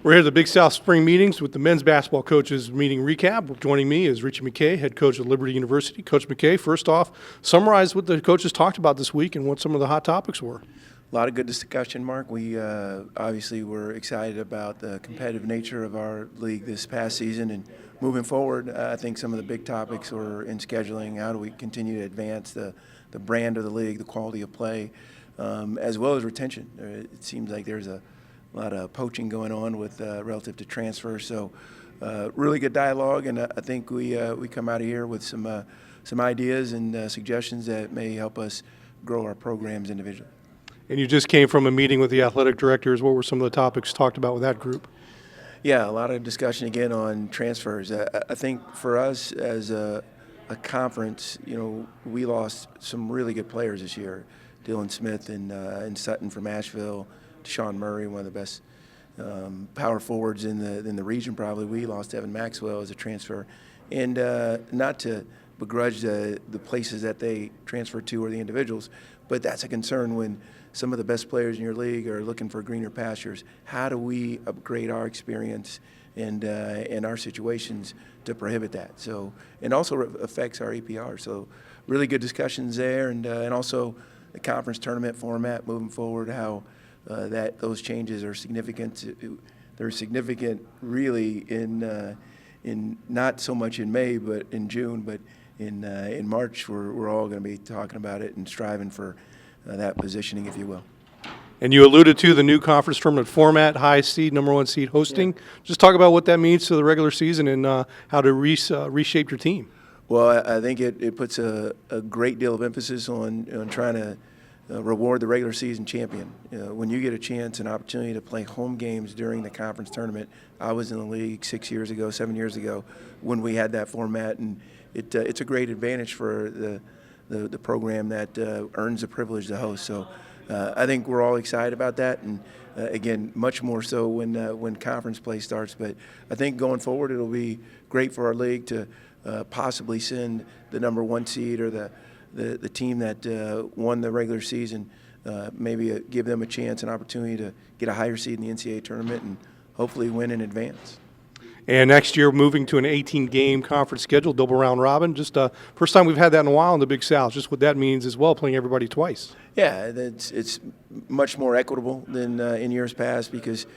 We're here at the Big South Spring Meetings with the men's basketball coaches meeting recap. Joining me is Ritchie McKay, head coach at Liberty University. Coach McKay, first off, summarize what the coaches talked about this week and what some of the hot topics were. A lot of good discussion, Mark. We obviously were excited about the competitive nature of our league this past season, and moving forward, I think some of the big topics were in scheduling. How do we continue to advance the brand of the league, the quality of play, as well as retention? It seems like there's a lot of poaching going on with relative to transfers. So really good dialogue, and I think we come out of here with some ideas and suggestions that may help us grow our programs individually. And you just came from a meeting with the athletic directors. What were some of the topics talked about with that group? Yeah, a lot of discussion again on transfers. I think for us as a conference, we lost some really good players this year. Dylan Smith and Sutton from Asheville, Deshaun Murray, one of the best power forwards in the region probably. We lost Evan Maxwell as a transfer. And not to begrudge the places that they transferred to or the individuals, but that's a concern when some of the best players in your league are looking for greener pastures. How do we upgrade our experience and our situations to prohibit that? So, and also affects our APR. So really good discussions there, and also the conference tournament format moving forward, how those changes are significant. They're significant really in not so much in May, but in June, but in March we're all going to be talking about it and striving for that positioning, if you will. And you alluded to the new conference tournament format, high seed, number one seed hosting. Yeah. Just talk about what that means to the regular season and how to reshape your team. Well, I think it puts a great deal of emphasis on trying to reward the regular season champion. When you get a chance, an opportunity to play home games during the conference tournament. I was in the league 7 years ago, when we had that format, and it's a great advantage for the program that earns the privilege to host. So I think we're all excited about that, and again, much more so when conference play starts. But I think going forward, it'll be great for our league to possibly send the number one seed or the team that won the regular season, maybe give them a chance, an opportunity to get a higher seed in the NCAA tournament and hopefully win in advance. And next year, moving to an 18-game conference schedule, double round robin. Just first time we've had that in a while in the Big South. Just what that means as well, playing everybody twice. Yeah, it's much more equitable than in years past because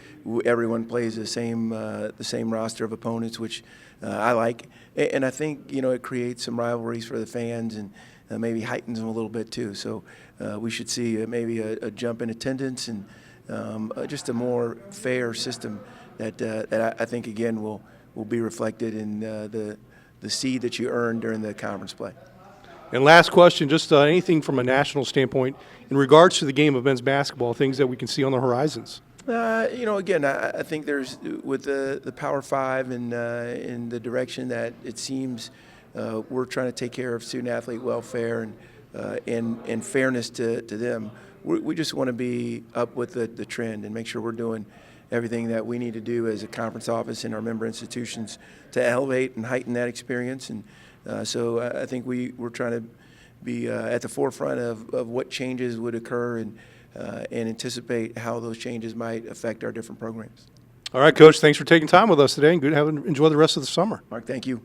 everyone plays the same roster of opponents, which I like. And I think it creates some rivalries for the fans and maybe heightens them a little bit too. So we should see maybe a jump in attendance and just a more fair system that I think again will be reflected in the seed that you earn during the conference play. And last question, just anything from a national standpoint in regards to the game of men's basketball, things that we can see on the horizons. Again, I think there's with the Power Five and in the direction that it seems we're trying to take care of student athlete welfare and fairness to them. We just want to be up with the trend and make sure we're doing everything that we need to do as a conference office in our member institutions to elevate and heighten that experience. And so I think we're trying to be at the forefront of what changes would occur and anticipate how those changes might affect our different programs. All right, Coach, thanks for taking time with us today, and enjoy the rest of the summer. Mark, thank you.